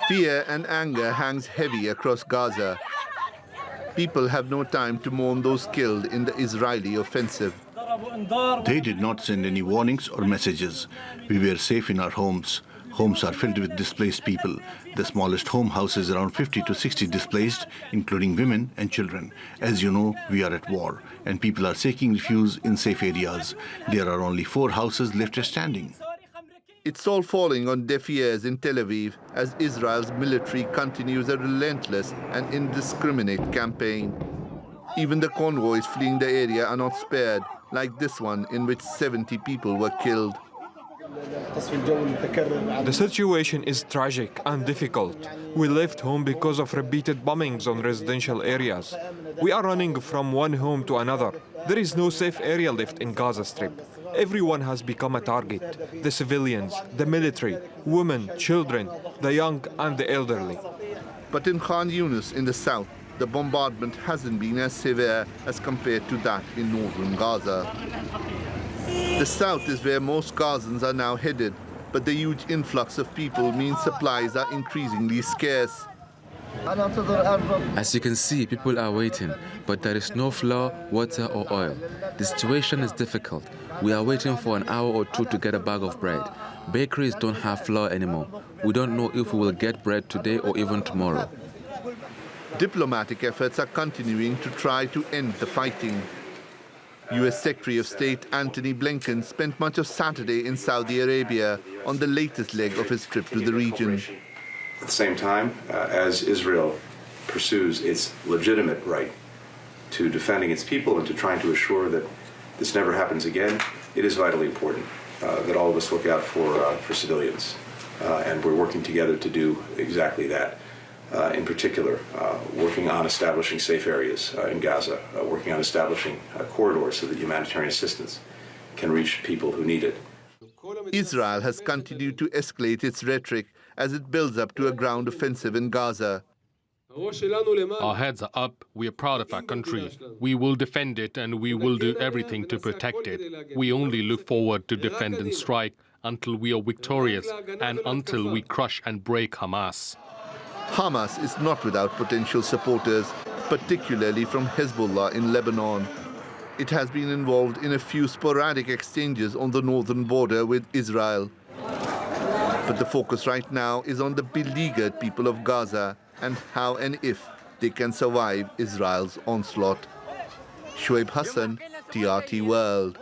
Fear and anger hangs heavy across Gaza. People have no time to mourn those killed in the Israeli offensive. They did not send any warnings or messages. We were safe in our homes. Homes are filled with displaced people. The smallest home houses around 50 to 60 displaced, including women and children. As you know, we are at war, and people are seeking refuge in safe areas. There are only 4 houses left standing. It's all falling on deaf ears in Tel Aviv as Israel's military continues a relentless and indiscriminate campaign. Even the convoys fleeing the area are not spared, like this one in which 70 people were killed. The situation is tragic and difficult. We left home because of repeated bombings on residential areas. We are running from one home to another. There is no safe area left in Gaza Strip. Everyone has become a target. The civilians, the military, women, children, the young and the elderly. But in Khan Yunis in the south, the bombardment hasn't been as severe as compared to that in northern Gaza. The south is where most Gazans are now headed, but the huge influx of people means supplies are increasingly scarce. As you can see, people are waiting, but there is no flour, water or oil. The situation is difficult. We are waiting for an hour or 2 to get a bag of bread. Bakeries don't have flour anymore. We don't know if we will get bread today or even tomorrow. Diplomatic efforts are continuing to try to end the fighting. U.S. Secretary of State Antony Blinken spent much of Saturday in Saudi Arabia on the latest leg of his trip to the region. At the same time, as Israel pursues its legitimate right to defending its people and to trying to assure that this never happens again, it is vitally important that all of us look out for civilians. And we're working together to do exactly that. In particular, working on establishing safe areas in Gaza, working on establishing corridors so that humanitarian assistance can reach people who need it. Israel has continued to escalate its rhetoric as it builds up to a ground offensive in Gaza. Our heads are up. We are proud of our country. We will defend it and we will do everything to protect it. We only look forward to defend and strike until we are victorious and until we crush and break Hamas. Hamas is not without potential supporters, particularly from Hezbollah in Lebanon. It has been involved in a few sporadic exchanges on the northern border with Israel. But the focus right now is on the beleaguered people of Gaza and how and if they can survive Israel's onslaught. Shoaib Hassan, TRT World.